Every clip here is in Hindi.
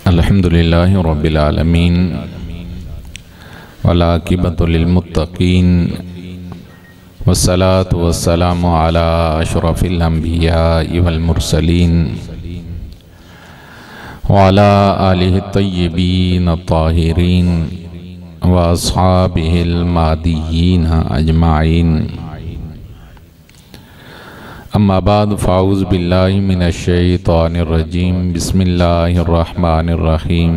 अल्हम्दुलिल्लाहि रब्बिल आलमीन वल आक़िबतु लिल मुत्तक़ीन वस्सलातु वस्सलामु अला अशरफिल अंबियाइ वल मुरसलीन व अला आलिहि तय्यिबीन अत्ताहिरीन व अस्हाबिहिल मादिय्यीन अजमाइन। अम्मा बाद फ़ाऊज़ु बिल्लाहि मिनश शैतानिर रजीम। बिस्मिल्लाहिर रहमानिर रहीम।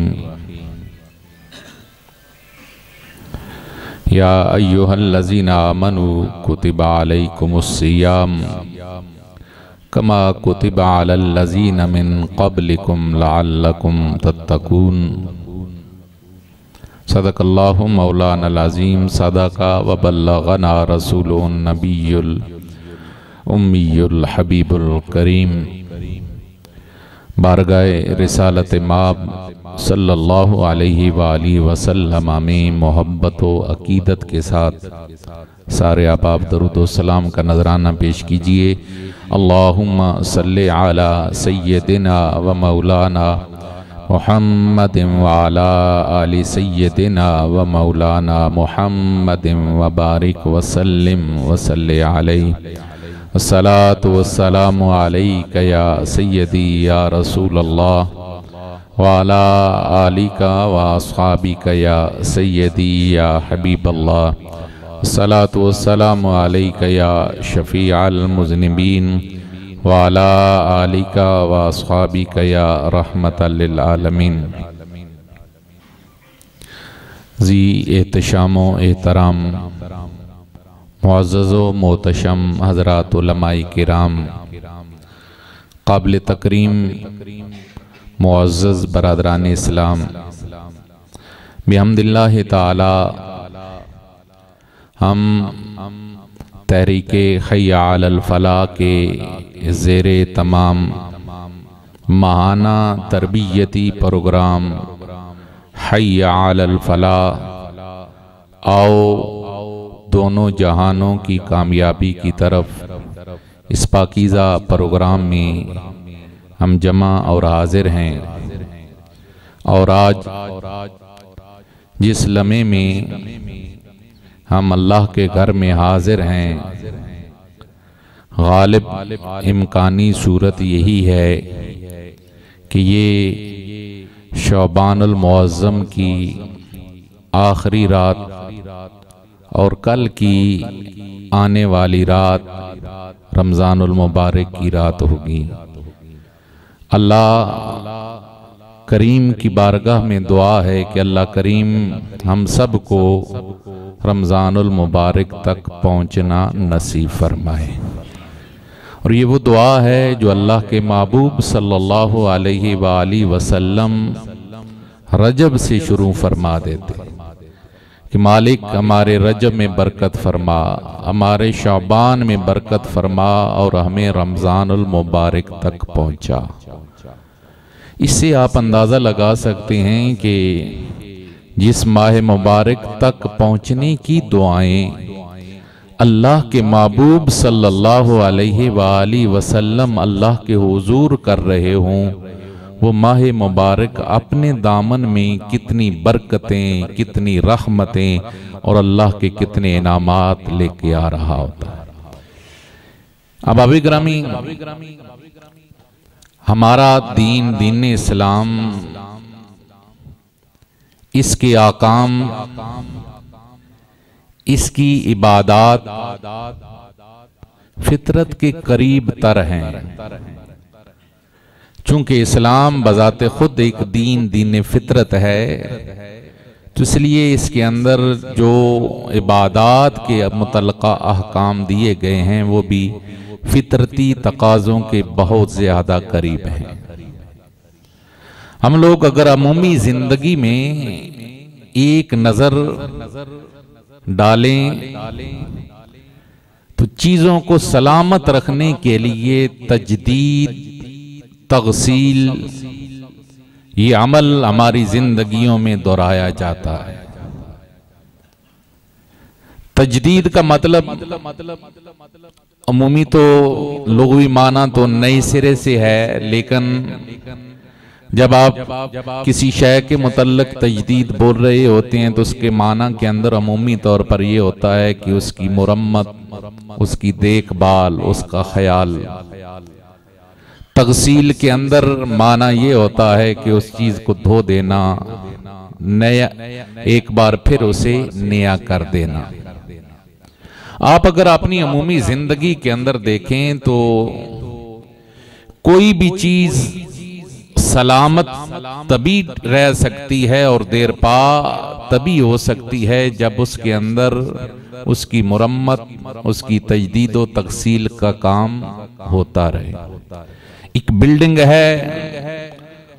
या अय्युहल्लज़ीना आमनू कुतिबा अलैकुमुस्सियाम कमा कुतिबा अलल्लज़ीना मिन क़ब्लिकुम लअल्लकुम तत्तक़ून। सदक़ल्लाहु मौलानल अज़ीम। सदक़ा व बल्लग़ना रसूलुन नबियुल उम्मीयुल हबीबुल करीम। बारगाह रिसालत माब सल्लल्लाहु अलैहि वालिहि वसल्लम में मोहब्बत व अकीदत के साथ सारे आबाब दरूद व सलाम का नजराना पेश कीजिए। अल्लाहुम्मा सल्लि अला सय्यदिना व मौलाना मुहम्मदिन व अला आलि सय्यदिना व मौलाना मुहम्मदिन व बारिक व सल्लिम व सल्लि अलैहि। अस्सलातु वस्सलामु अलैका या सय्यदी या रसूलल्लाह व अला आलिका व अस्हाबिका या सय्यदी या हबीबल्लाह। अस्सलातु वस्सलामु अलैका या शफीअल मुज़निबीन व अला आलिका व अस्हाबिका या रहमतल लिल आलमीन। जी एहतशाम व एहतराम मुअज़्ज़ज़ व मोहतशम हज़रात उलमाए किराम, काबिल तकरीम मुअज़्ज़ज़ बरादरान इस्लाम, बिहम्दिल्लाहि ताला हम तहरीके हय्या अलल फलाह के ज़ेरे तमाम माहाना तरबियती प्रोग्राम हय्या अलल फलाह आओ दोनों जहानों की कामयाबी की तरफ इस पाकीज़ा प्रोग्राम में हम जमा और हाजिर हैं। और आज जिस लम्हे में हम अल्लाह के घर में हाजिर हैं, गालिब इम्कानी सूरत यही है कि ये शअबानुल मुअज़्ज़म की आखिरी रात और कल की आने वाली रात रमज़ानुल मुबारक की रात होगी। अल्लाह करीम की बारगाह में दुआ है कि अल्लाह करीम हम सब को रमज़ानुल मुबारक तक पहुँचना नसीब फरमाए। और ये वो दुआ है जो अल्लाह के महबूब सल्लल्लाहु अलैहि वालैहि वसल्लम रजब से शुरू फरमा देते कि मालिक हमारे रजब में बरकत फरमा, हमारे शाबान में बरकत फरमा और हमें रमज़ानुल मुबारक तक पहुंचा। इससे आप अंदाज़ा लगा सकते हैं कि जिस माह मुबारक तक पहुंचने की दुआएं अल्लाह के महबूब सल्लल्लाहु अलैहि वालैहि वसल्लम अल्लाह के हुजूर कर रहे हों, वो माह मुबारक अपने दामन में कितनी बरकतें, कितनी रहमतें और अल्लाह के कितने इनामात लेके आ रहा होता है। अब अभी ग्रामी हमारा दीन, दीन इस्लाम, इसके आकाम, इसकी इबादत फितरत के करीब तर हैं। चूंकि इस्लाम बजाते खुद एक दीन, दीन फितरत है, तो इसलिए इसके अंदर जो इबादत के मुतल्लका अहकाम दिए गए हैं वो भी फितरती तकाज़ों के बहुत ज़्यादा करीब हैं। हम लोग अगर अमूमी ज़िंदगी में एक नज़र डालें तो चीज़ों को सलामत रखने के लिए तजदीद, तगसील, ये अमल हमारी जिंदगियों में दोहराया जाता है। तजदीद का मतलब अमूमी तो लुग़वी माना तो नए सिरे से है, लेकिन जब आप किसी शय के मुतल्लिक तजदीद बोल रहे होते हैं तो उसके माना के अंदर अमूमी तौर पर यह होता है कि उसकी मुरम्मत, उसकी देखभाल, उसका ख्याल। तगसील के अंदर माना ये होता है कि उस चीज को धो देना, नया एक बार फिर उसे नया कर देना। आप अगर अपनी अमूमी जिंदगी के अंदर देखें तो कोई भी चीज सलामत तभी रह सकती है और देर पा तभी हो सकती है जब उसके अंदर उसकी मुरम्मत, उसकी तजदीद व तकसील का काम होता रहे। एक बिल्डिंग है,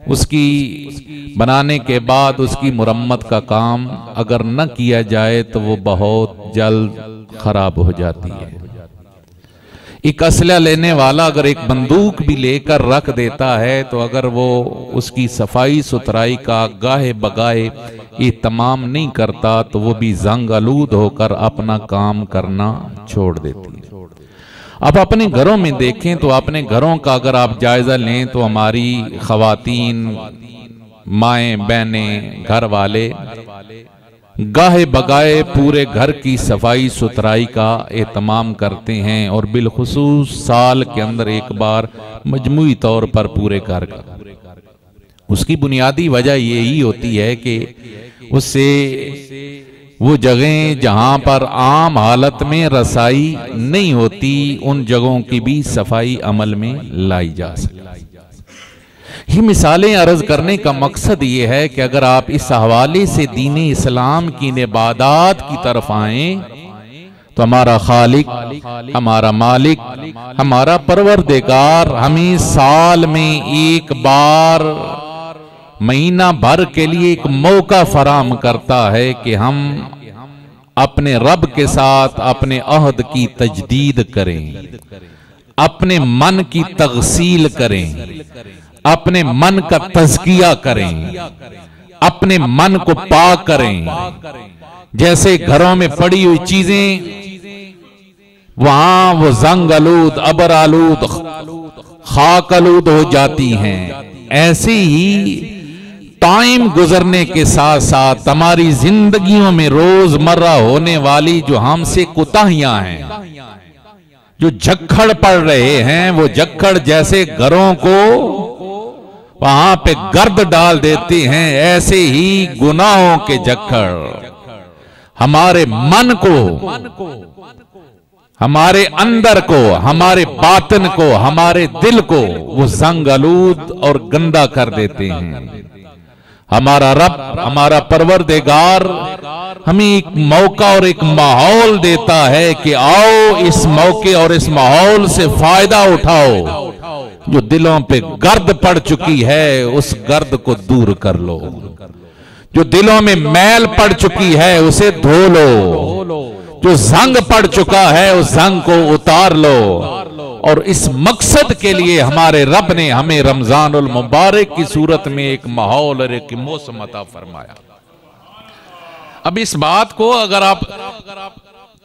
उसकी बनाने के बाद उसकी मुरम्मत का काम अगर न किया जाए तो वो बहुत जल्द खराब हो जाती है। एक असला लेने वाला अगर एक बंदूक भी लेकर रख देता है तो अगर वो उसकी सफाई सुथराई का गाहे बगाहे ये तमाम नहीं करता तो वो भी जंग आलूद होकर अपना काम करना छोड़ देती है। अब अपने घरों में देखें तो अपने घरों का अगर आप जायजा लें तो हमारी खवातीन, माएं, बहनें, घर वाले गाहे बगाए पूरे घर की सफाई सुथराई का एहतमाम करते हैं और बिलखुसूस साल के अंदर एक बार मजमूई तौर पर पूरे घर का। उसकी बुनियादी वजह यही होती है कि उससे वो जगहें जहां पर आम हालत में रसाई नहीं होती उन जगहों की भी सफाई अमल में लाई जा सके। ये मिसालें अर्ज करने का मकसद ये है कि अगर आप इस हवाले से दीन इस्लाम की इबादत की तरफ आएं तो हमारा खालिक, हमारा मालिक, हमारा परवरदिगार हमें साल में एक बार महीना भर के लिए एक मौका फराम करता है कि हम अपने रब के साथ अपने अहद की तजदीद करें, अपने मन की तगसील करें, अपने मन का तज़किया करें, अपने मन को पाक करें। जैसे घरों में पड़ी हुई चीजें वहां वो जंग आलूद, अबर आलूद, खाक आलूद हो जाती हैं, ऐसे ही टाइम गुजरने के साथ साथ हमारी जिंदगियों में रोजमर्रा होने वाली जो हमसे कोताहियां हैं, जो झक्खड़ पड़ रहे हैं, वो झक्खड़ जैसे घरों को वहां पे गर्द डाल देते हैं, ऐसे ही गुनाहों के झक्खड़ हमारे मन को, हमारे अंदर को, हमारे बातिन को, हमारे दिल को वो जंग आलूद और गंदा कर देते हैं। हमारा रब, हमारा परवरदिगार हमें एक मौका और एक माहौल देता है कि आओ इस मौके और इस माहौल से फायदा उठाओ। जो दिलों पे गर्द पड़ चुकी है उस गर्द को दूर कर लो, जो दिलों में मैल पड़ चुकी है उसे धो लो, जो जंग पड़ चुका है उस जंग को उतार लो। और इस मकसद के लिए हमारे रब ने हमें रमजानुल मुबारक की सूरत में एक माहौल और एक मौसम अता फरमाया। अब इस बात को अगर आप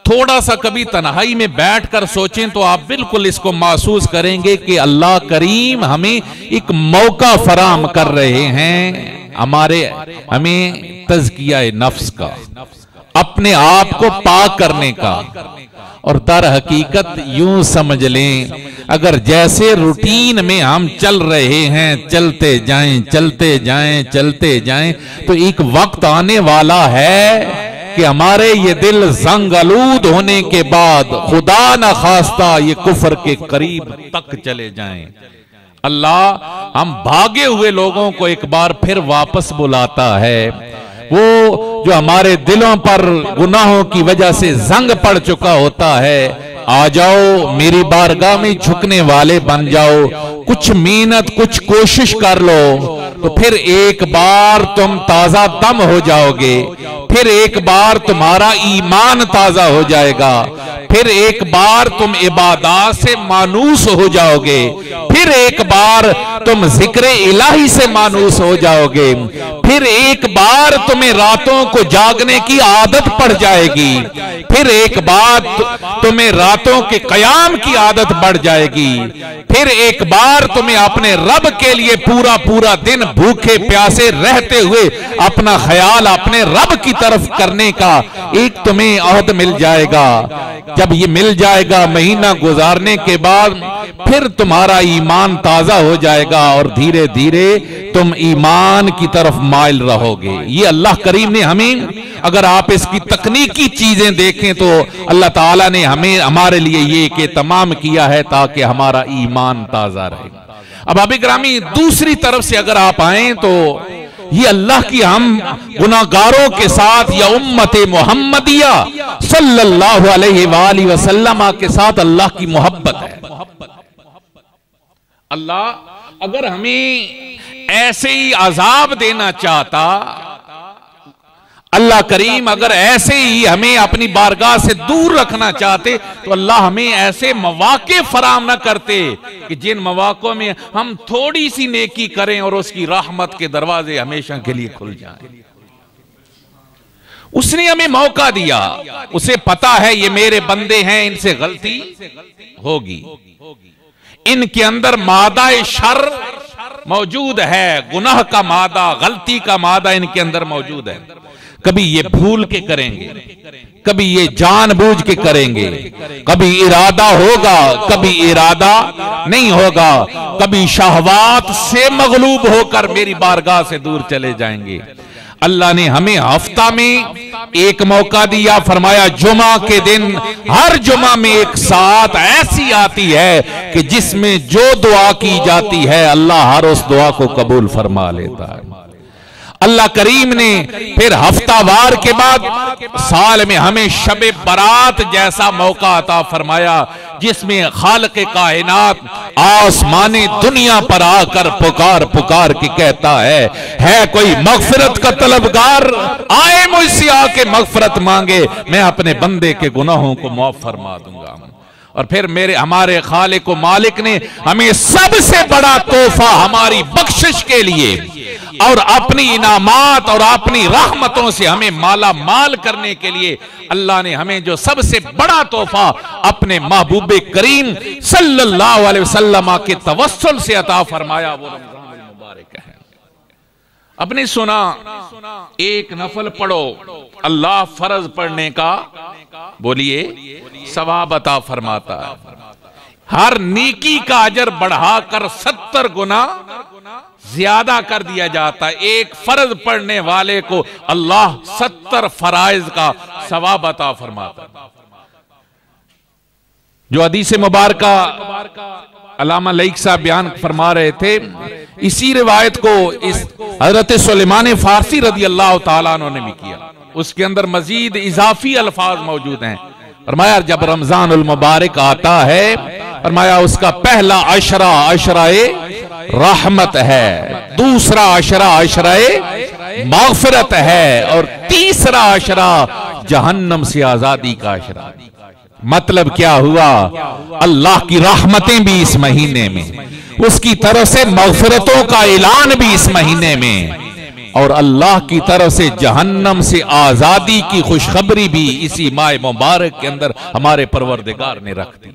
थोड़ा सा कभी तन्हाई में बैठकर सोचें तो आप बिल्कुल इसको महसूस करेंगे कि अल्लाह करीम हमें एक मौका फराम कर रहे हैं, हमें तज़किया नफ्स का, अपने आप को पाक करने का। और दर हकीकत यूं समझ लें, अगर जैसे रूटीन में हम चल रहे हैं, चलते जाएं, चलते जाएं, चलते जाएं, तो एक वक्त आने वाला है कि हमारे ये दिल जंग आलूद होने के बाद खुदा न खास्ता ये कुफर के करीब तक चले जाएं। अल्लाह हम भागे हुए लोगों को एक बार फिर वापस बुलाता है। वो जो हमारे दिलों पर गुनाहों की वजह से जंग पड़ चुका होता है, आ जाओ मेरी बारगाह में झुकने वाले बन जाओ, कुछ मेहनत, कुछ कोशिश कर लो, तो फिर एक बार तुम ताजा दम हो जाओगे, फिर एक बार तुम्हारा ईमान ताजा हो जाएगा, फिर एक बार तुम इबादत से मानूस हो जाओगे, फिर एक बार तुम जिक्र इलाही से मानूस हो जाओगे, फिर एक बार तुम्हें रातों को जागने की आदत पड़ जाएगी, फिर एक बार तुम्हें रातों के कयाम की आदत बढ़ जाएगी, फिर एक बार तुम्हें अपने रब के लिए पूरा पूरा दिन भूखे प्यासे रहते हुए अपना ख्याल अपने रब की तरफ करने का एक तुम्हें अहद मिल जाएगा। जब ये मिल जाएगा महीना गुजारने के बाद फिर तुम्हारा ईमान ताजा हो जाएगा और धीरे धीरे तुम ईमान की तरफ माइल रहोगे। ये अल्लाह करीम ने हमें, अगर आप इसकी तकनीकी चीजें देखें तो अल्लाह ताला ने हमें हमारे लिए ये कि तमाम किया है ताकि हमारा ईमान ताजा रहे। अब अभी ग्रामी दूसरी तरफ से अगर आप आए तो ये अल्लाह की हम गुनाहगारों के साथ या उम्मत मोहम्मदिया सल्लल्लाहु अलैहि वसल्लम के साथ अल्लाह की मोहब्बत है। अल्लाह अगर हमें ऐसे ही अजाब देना चाहता, अल्लाह करीम अगर ऐसे ही हमें अपनी बारगाह से दूर रखना चाहते तो अल्लाह हमें ऐसे मौके फराम न करते कि जिन मौकों में हम थोड़ी सी नेकी करें और उसकी रहमत के दरवाजे हमेशा के लिए खुल जाएं। उसने हमें मौका दिया, उसे पता है ये मेरे बंदे हैं, इनसे गलती होगी, इनके अंदर मादा शर मौजूद है, गुनाह का मादा, गलती का मादा इनके अंदर मौजूद है। कभी ये भूल के करेंगे, कभी ये जानबूझ के करेंगे, कभी इरादा होगा, कभी इरादा नहीं होगा, कभी शहवात से मगलूब होकर मेरी बारगाह से दूर चले जाएंगे। अल्लाह ने हमें हफ्ता में एक मौका दिया, फरमाया जुमा के दिन, हर जुमा में एक साथ ऐसी आती है कि जिसमें जो दुआ की जाती है अल्लाह हर उस दुआ को कबूल फरमा लेता है। अल्लाह करीम ने फिर हफ्तावार के बाद साल में हमें शबे बरात जैसा मौका अता फरमाया जिसमें खालिक़े कायनात आसमाने दुनिया पर आकर पुकार पुकार के कहता है कोई मगफिरत का तलबगार, आए मुझसे आके मगफिरत मांगे, मैं अपने बंदे के गुनाहों को माफ फरमा दूंगा। और फिर हमारे खालिक व मालिक ने हमें सबसे बड़ा तोहफा हमारी बख्शिश के लिए और अपनी इनामात और अपनी रहमतों से हमें माला माल करने के लिए अल्लाह ने हमें जो सबसे बड़ा तोहफा अपने महबूबे करीम सल्लल्लाहु अलैहि वसल्लम के तवस्सुल से अता फरमाया वो रमजान मुबारक है। अपने सुना एक नफल पढ़ो, अल्लाह फर्ज पढ़ने का बोलिए सवाब अता फरमाता है। हर नेकी का अजर बढ़ाकर 70 गुना ज्यादा कर दिया जाता है। एक फर्ज पढ़ने वाले को अल्लाह 70 फराइज का सवाब अता फरमाता है। जो हदीस मुबारका अल्लामा लईक साहब बयान फरमा रहे थे, इसी रिवायत को इस हजरत सुलेमान फारसी रदी अल्लाह ताला अन्हु ने भी किया। उसके अंदर मजीद इजाफी अल्फाज मौजूद हैं। फरमाया जब रमजानुल मुबारक आता है, फरमाया उसका पहला अशरा अशराए रहमत है, दूसरा अशरा अशराए मगफिरत है और तीसरा अशरा जहन्नम से आजादी का अशरा। मतलब क्या हुआ, अल्लाह की रहमतें भी इस महीने में, उसकी तरफ से मगफिरतों का ऐलान भी इस महीने में, और अल्लाह की तरफ से जहन्नम से आजादी की खुशखबरी भी इसी माह मुबारक के अंदर हमारे परवरदिगार ने रख दी।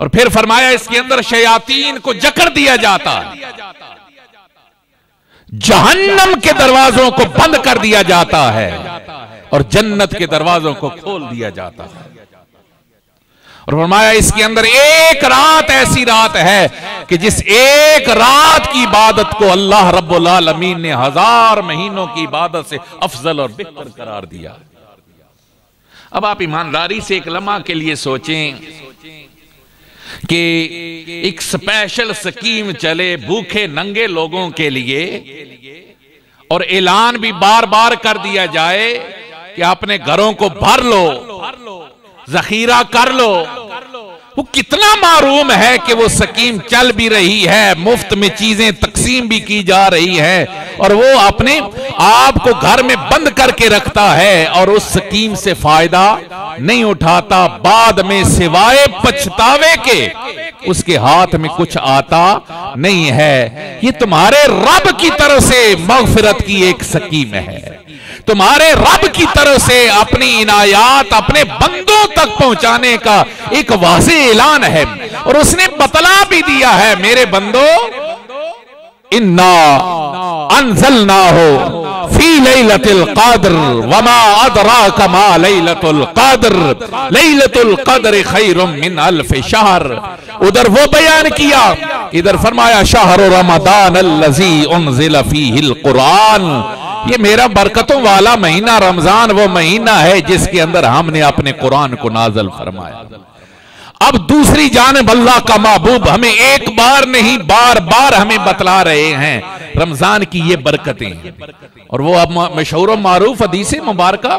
और फिर फरमाया इसके अंदर शयातीन को जकड़ दिया जाता, जहन्नम के दरवाजों को बंद कर दिया जाता है और जन्नत के दरवाजों को खोल दिया जाता है। और फरमाया इसके अंदर एक रात ऐसी रात है कि जिस एक रात की इबादत को अल्लाह रब्बुल आलमीन ने 1000 महीनों की इबादत से अफजल और बेहतर करार दिया। अब आप ईमानदारी से एक लम्हा के लिए सोचें कि एक स्पेशल स्कीम चले भूखे नंगे लोगों के लिए और ऐलान भी बार बार कर दिया जाए कि अपने घरों को भर लो, जखीरा कर लो। वो कितना मालूम है कि वो स्कीम चल भी रही है, मुफ्त में चीजें तकसीम भी की जा रही है और वो अपने आप को घर में बंद करके रखता है और उस स्कीम से फायदा नहीं उठाता, बाद में सिवाय पछतावे के उसके हाथ में कुछ आता नहीं है। ये तुम्हारे रब की तरफ से मगफिरत की एक स्कीम है, तुम्हारे रब की तरफ से अपनी इनायात अपने बंदों तक पहुंचाने का एक वाज़ेह ऐलान है। और उसने बतला भी दिया है, मेरे बंदो, इन्ना अंज़लनाहु फी लैलतिल क़द्र वमा अदराका मा लैलतुल क़द्र लैलतुल क़द्र खैरुम मिन अल्फ शहर। उधर वो बयान किया, इधर फरमाया शहर रमज़ान अल्लज़ी उन्ज़िला फ़ीहिल क़ुरआन। ये मेरा बरकतों वाला महीना रमजान वो महीना है जिसके अंदर हमने अपने कुरान को नाज़िल फरमाया। अब दूसरी जानिब अल्लाह का महबूब हमें एक बार नहीं बार बार हमें बतला रहे हैं रमजान की ये बरकतें, और वो अब मशहूर मारूफ हदीस मुबारका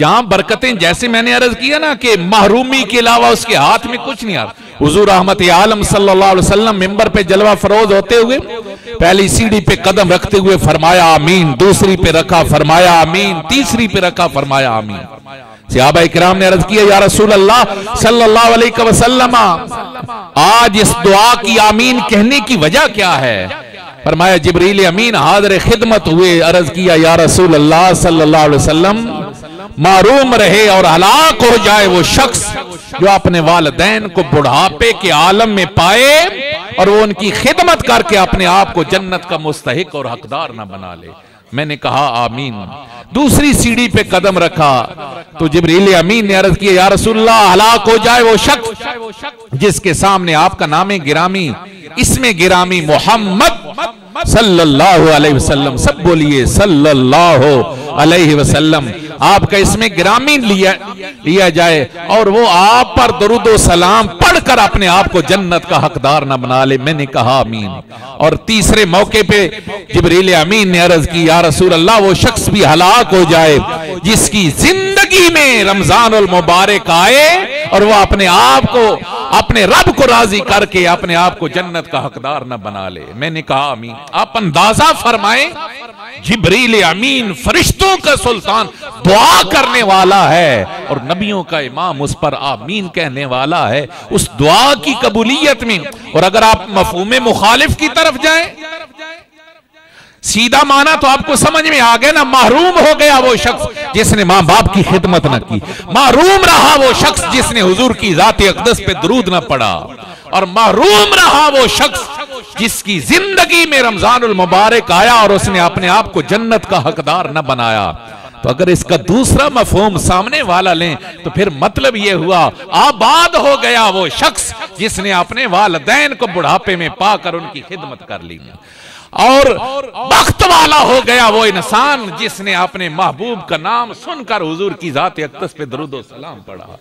जहां बरकतें, जैसे मैंने अर्ज किया ना कि महरूमी के अलावा उसके हाथ में कुछ नहीं आता। हुजूर रहमत आलम सल्लल्लाहु अलैहि वसल्लम मिंबर पे जलवा फरोज होते हुए पहली सीढ़ी पे कदम रखते हुए फरमाया आमीन, दूसरी पे रखा फरमाया आमीन, तीसरी पे रखा फरमाया आमीन। सहाबा इकराम ने अर्ज किया, या रसूल अल्लाह सल्लल्लाहु अलैहि वसल्लम, आज इस दुआ की आमीन कहने की वजह क्या है? फरमाया जिब्रील अमीन हाज़िर खिदमत हुए, अर्ज किया, या रसूल अल्लाह सल्लल्लाहु अलैहि वसल्लम, मारूम रहे और हलाक हो जाए वो शख्स जो अपने वालिदैन को बुढ़ापे के आलम में पाए और वो उनकी खिदमत करके अपने आप को जन्नत का मुस्तहिक और हकदार ना बना ले। मैंने कहा आमीन। दूसरी सीढ़ी पे कदम रखा तो जिब्रील अमीन ने अर्ज किया, या रसूलल्लाह, हलाक हो जाए वो शख्स जिसके सामने आपका नाम गिरामी, इसमें गिरामी मोहम्मद सल्लल्लाहु अलैहि वसल्लम, सब बोलिए सल्लल्लाहु अलैहि वसल्लम, आपका इसमें गिरामी लिया जाए और वो आप पर दरूद व सलाम पढ़कर अपने आप को जन्नत का हकदार न बना ले। मैंने कहा आमीन। और तीसरे मौके पे जिब्रील अमीन ने अर्ज की, या रसूल अल्लाह, वो शख्स भी हलाक हो जाए जिसकी जिंदगी में रमजानुल मुबारक आए और वो अपने आप को अपने रब को राजी करके अपने आप को जन्नत का हकदार न बना ले। मैंने कहा आमीन। आप अंदाजा फरमाएं, जिब्रील अमीन फरिश्तों का सुल्तान दुआ करने वाला है और नबियों का इमाम उस पर आमीन कहने वाला है उस दुआ की कबूलियत में। और अगर आप मफहूम मुखालिफ की तरफ जाएं, सीधा माना तो आपको समझ में आ गया ना, महरूम हो गया वो शख्स जिसने मां बाप की खिदमत न की, महरूम रहा वो शख्स जिसने हुजूर की जात अक़दस पे दरूद न पढ़ा, और महरूम रहा वो शख्स जिसकी जिंदगी में रमजानुल मुबारक आया और उसने अपने आप को जन्नत का हकदार न बनाया। तो अगर इसका दूसरा मफहूम सामने वाला लें तो फिर मतलब यह हुआ, आबाद हो गया वो शख्स जिसने अपने वालिदैन को बुढ़ापे में पाकर उनकी खिदमत कर ली, और बख्त वाला हो गया वो इंसान जिसने अपने महबूब का नाम सुनकर हुजूर की जात अक़दस पे दरूद व सलाम पढ़ा।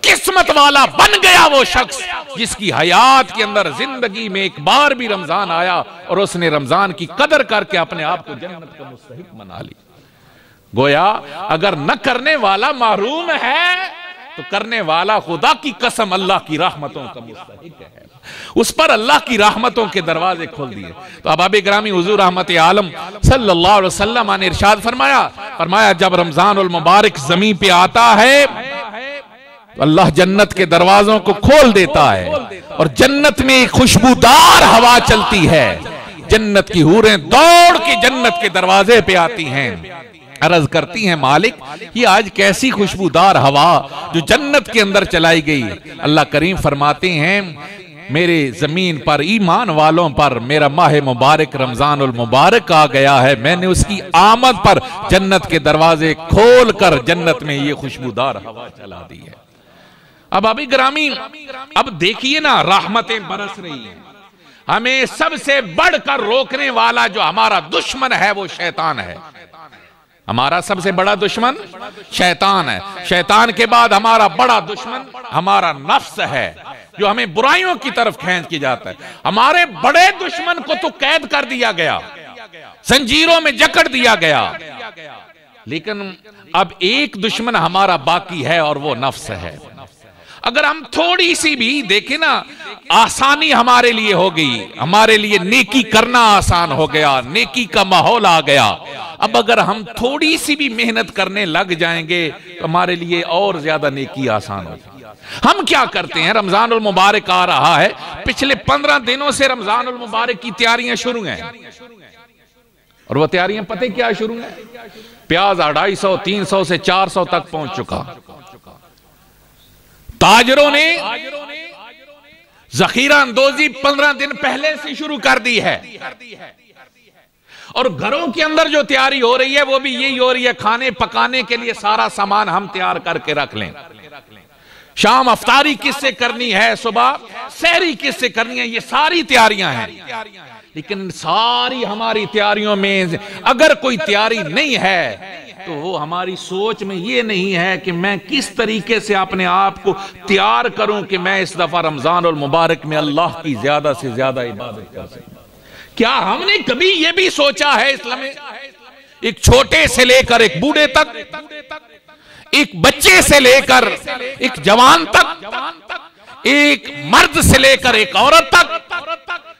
किस्मत वाला बन गया वो शख्स जिसकी हयात के अंदर जिंदगी में एक बार भी रमजान आया और उसने रमजान की कदर करके अपने आप को जन्नत का मुस्तहिक बना ली। गोया अगर न करने वाला महरूम है तो करने वाला खुदा की कसम अल्लाह की रहमतों का मुस्तहिक है, उस पर अल्लाह की रहमतों के दरवाजे खोल दिए। तो अब अबे ग्रामी हुजूर रहमत आलम सल्लल्लाहु अलैहि वसल्लम ने इरशाद फरमाया जब रमजानुल मुबारक ज़मीन पे आता है तो अल्लाह जन्नत के दरवाजों को खोल देता है और जन्नत में एक खुशबूदार हवा चलती है। जन्नत की हूरें दौड़ के जन्नत के दरवाजे पे आती हैं, अर्ज करती हैं, मालिक ये आज कैसी खुशबूदार हवा जो जन्नत के अंदर चलाई गई। अल्लाह करीम फरमाते हैं, मेरे जमीन पर ईमान वालों पर मेरा माह मुबारक रमजानुल मुबारक आ गया है, मैंने उसकी आमद पर जन्नत के दरवाजे खोल कर जन्नत में ये खुशबूदार हवा चला दी है। अब अभी ग्रामी, अब देखिए ना, रहमतें बरस रही हैं। हमें सबसे बढ़कर रोकने वाला जो हमारा दुश्मन है वो शैतान है। हमारा सबसे बड़ा दुश्मन शैतान है। शैतान के बाद हमारा बड़ा दुश्मन हमारा नफ्स है जो हमें बुराइयों की तरफ खींच के जाता है। हमारे बड़े दुश्मन को तो कैद कर दिया गया, जंजीरों में जकड़ दिया गया, लेकिन अब एक दुश्मन हमारा बाकी है और वो नफ्स है। अगर हम थोड़ी सी भी देखें ना, आसानी हमारे लिए हो गई, हमारे लिए नेकी करना आसान हो गया, नेकी का माहौल आ गया। अब अगर हम थोड़ी सी भी मेहनत करने लग जाएंगे तो हमारे लिए और ज्यादा नेकी आसान हो जाएगी। हम क्या करते हैं, रमजानुल मुबारक आ रहा है, पिछले 15 दिनों से रमजानुल मुबारक की तैयारियां शुरू हैं, और वो तैयारियां पता क्या शुरू हैं? प्याज 250, 300 से 400 तक पहुंच चुका। ताजरों ने जखीरा अंदोजी 15 दिन पहले से शुरू कर दी है, और घरों के अंदर जो तैयारी हो रही है वो भी यही हो रही है, खाने पकाने के लिए सारा सामान हम तैयार करके रख लें। शाम अफ्तारी किससे करनी है, सुबह सहरी किससे करनी है, ये सारी तैयारियां हैं। लेकिन सारी हमारी तैयारियों में अगर कोई तैयारी नहीं है तो वो हमारी सोच में ये नहीं है कि मैं किस तरीके से अपने आप को तैयार करूं कि मैं इस दफा रमजानुल मुबारक में अल्लाह की ज्यादा से ज्यादा इबादत कर सकूं। क्या हमने कभी ये भी सोचा है इस्लाम में, एक छोटे से लेकर एक बूढ़े तक, एक बच्चे से लेकर एक जवान तक, एक मर्द से लेकर एक औरत तक,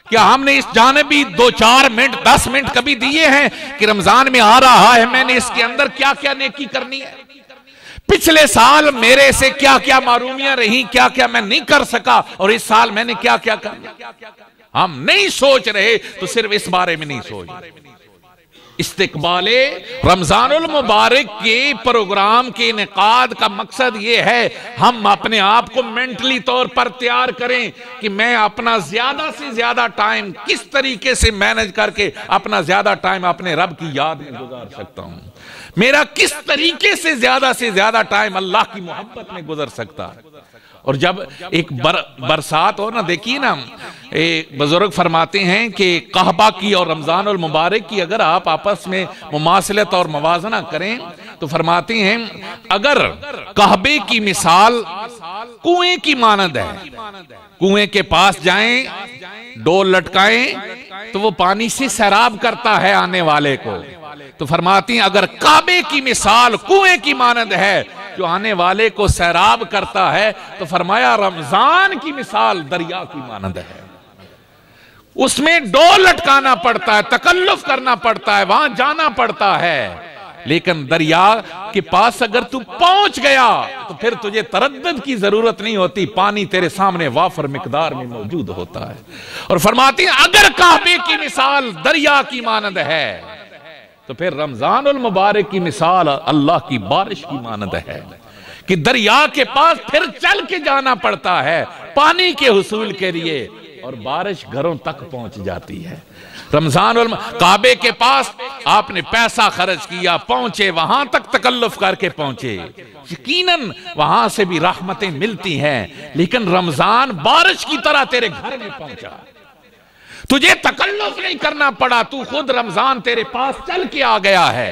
क्या हमने इस जानिबी 2-4 मिनट 10 मिनट कभी दिए हैं कि रमजान में आ रहा है, मैंने इसके अंदर क्या क्या नेकी करनी है, पिछले साल मेरे से क्या क्या मारूमियां रही, क्या क्या मैं नहीं कर सका, और इस साल मैंने क्या क्या करना। हम नहीं सोच रहे तो सिर्फ इस बारे में नहीं सोच रहे। इस्तिकबाले रमजानुल मुबारक के प्रोग्राम के इनेकाद का मकसद ये है हम अपने आप को मेंटली तौर पर तैयार करें कि मैं अपना ज्यादा से ज्यादा टाइम किस तरीके से मैनेज करके अपना ज्यादा टाइम अपने रब की याद में गुजार सकता हूं, मेरा किस तरीके से ज्यादा टाइम अल्लाह की मोहब्बत में गुजर सकता है। और जब एक बरसात हो ना, देखिए ना, बुजुर्ग फरमाते हैं कि कहबा की और रमजानुल मुबारक की अगर आप आपस में मुमासलत और मवाजना करें तो फरमाते हैं अगर कहबे की मिसाल कुएं की मानद है, कुएं के पास जाएं, डोल लटकाएं तो वो पानी से सैराब करता है आने वाले को, तो फरमाती हैं अगर काबे की मिसाल कुएं की मानद है जो आने वाले को सैराब करता है, तो फरमाया रमजान की मिसाल दरिया की मानद है। उसमें डोल लटकाना पड़ता है, तकल्लुफ करना पड़ता है, वहां जाना पड़ता है, लेकिन दरिया के पास अगर तू पहुंच गया तो फिर तुझे तरद्दुद की जरूरत नहीं होती, पानी तेरे सामने वाफर मिकदार में मौजूद होता है। और फरमाती हैं अगर काबे की मिसाल दरिया की मानद है तो फिर रमजानुल मुबारक की मिसाल अल्लाह की बारिश की मानद है कि दरिया के पास फिर चल के जाना पड़ता है पानी के हुसूल के लिए, और बारिश घरों तक पहुंच जाती है। रमजानुल काबे के पास आपने पैसा खर्च किया, पहुंचे, वहां तक तकल्लुफ करके पहुंचे, यकीनन वहां से भी रहमतें मिलती हैं, लेकिन रमजान बारिश की तरह तेरे घर में पहुंचा, तुझे तकल्लुफ नहीं करना पड़ा, तू खुद रमजान तेरे पास चल के आ गया है।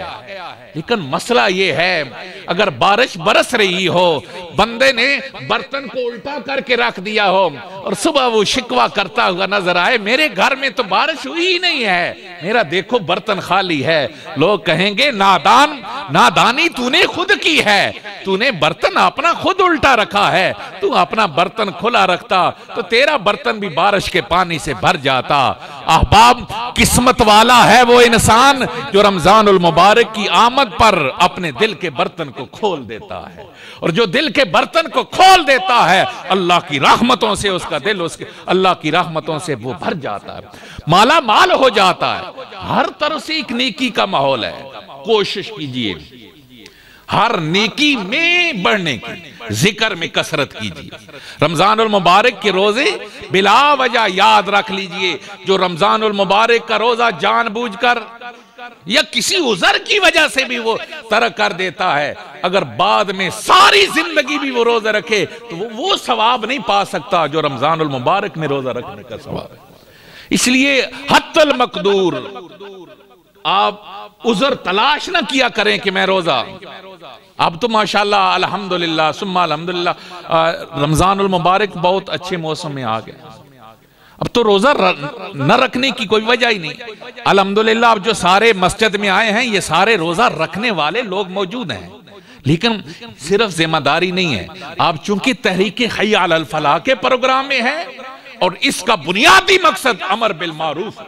लेकिन मसला ये है अगर बारिश बरस रही हो, बंदे ने बर्तन को उल्टा करके रख दिया हो और सुबह वो शिकवा करता हुआ नजर आए मेरे घर में तो बारिश हुई ही नहीं है, मेरा देखो बर्तन खाली है, लोग कहेंगे नादान, नादानी तूने खुद की है, तूने बर्तन अपना खुद उल्टा रखा है, तू अपना बर्तन खुला रखता तो तेरा बर्तन भी बारिश के पानी से भर जाता। अहबाब किस्मत वाला है वो इंसान जो रमजानुल मुबारक की आमद पर अपने दिल के बर्तन को खोल देता है, और जो दिल के बर्तन को खोल देता है अल्लाह की रहमतों से उसका दिल उसके अल्लाह की रहमतों से वो भर जाता है, माला माल हो जाता है। हर तरफ से एक नेकी का माहौल है, कोशिश कीजिए हर नेकी में बढ़ने की, जिक्र में कसरत कीजिए। रमजानुल मुबारक के रोजे बिला वजह याद रख लीजिए, जो रमजानुल मुबारक का रोजा जानबूझकर या किसी उज़र की वजह से भी वो तरक कर देता है, अगर बाद में सारी जिंदगी भी वो रोजा रखे तो वो सवाब नहीं पा सकता जो रमजानुल मुबारक में रोजा रखने का सवाब है। इसलिए हत्तल मकदूर आप उज़र तलाश ना किया करें कि मैं रोजा, अब तो माशाल्लाह अल्हम्दुलिल्लाह सुम्मा अल्हम्दुलिल्लाह रमजानुल मुबारक बहुत अच्छे मौसम में आ गए, अब तो रोजा न रखने की कोई वजह ही नहीं। अल्हम्दुलिल्लाह अब जो सारे मस्जिद में आए हैं ये सारे रोजा रखने वाले लोग मौजूद हैं, लेकिन सिर्फ जिम्मेदारी नहीं है, आप चूंकि तहरीक हय्य अलल फलाह के प्रोग्राम में है और इसका बुनियादी मकसद अमर बिल मारूफ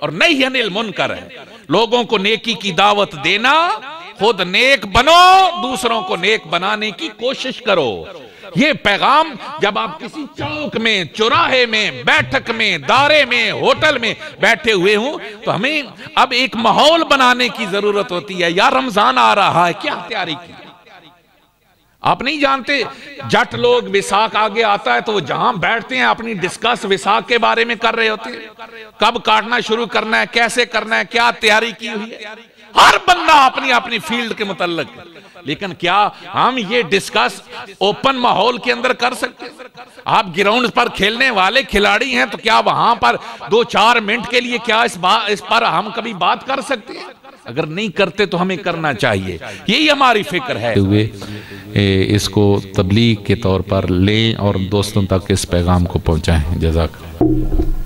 और नही अनिल मुनकर है, लोगों को नेकी की दावत देना, खुद नेक बनो, दूसरों को नेक बनाने की कोशिश करो। ये पैगाम जब आप किसी चौक में, चौराहे में, बैठक में, दारे में, होटल में बैठे हुए हों तो हमें अब एक माहौल बनाने की जरूरत होती है। यार रमजान आ रहा है, क्या तैयारी की? आप नहीं जानते, जट लोग विसाख आगे आता है तो वो जहां बैठते हैं अपनी डिस्कस विसाख के बारे में कर रहे होते हैं, कब काटना शुरू करना है, कैसे करना है, क्या तैयारी की हुई है, हर बंदा अपनी अपनी फील्ड के मुतल्लिक। लेकिन क्या हम ये डिस्कस ओपन माहौल के अंदर कर सकते हैं? आप ग्राउंड पर खेलने वाले खिलाड़ी हैं तो क्या वहां पर 2-4 मिनट के लिए क्या इस पर हम कभी बात कर सकते हैं? अगर नहीं करते तो हमें करना चाहिए, यही हमारी फिक्र है। इसको तबलीग के तौर पर लें और दोस्तों तक इस पैगाम को पहुंचाएं। जज़ाक।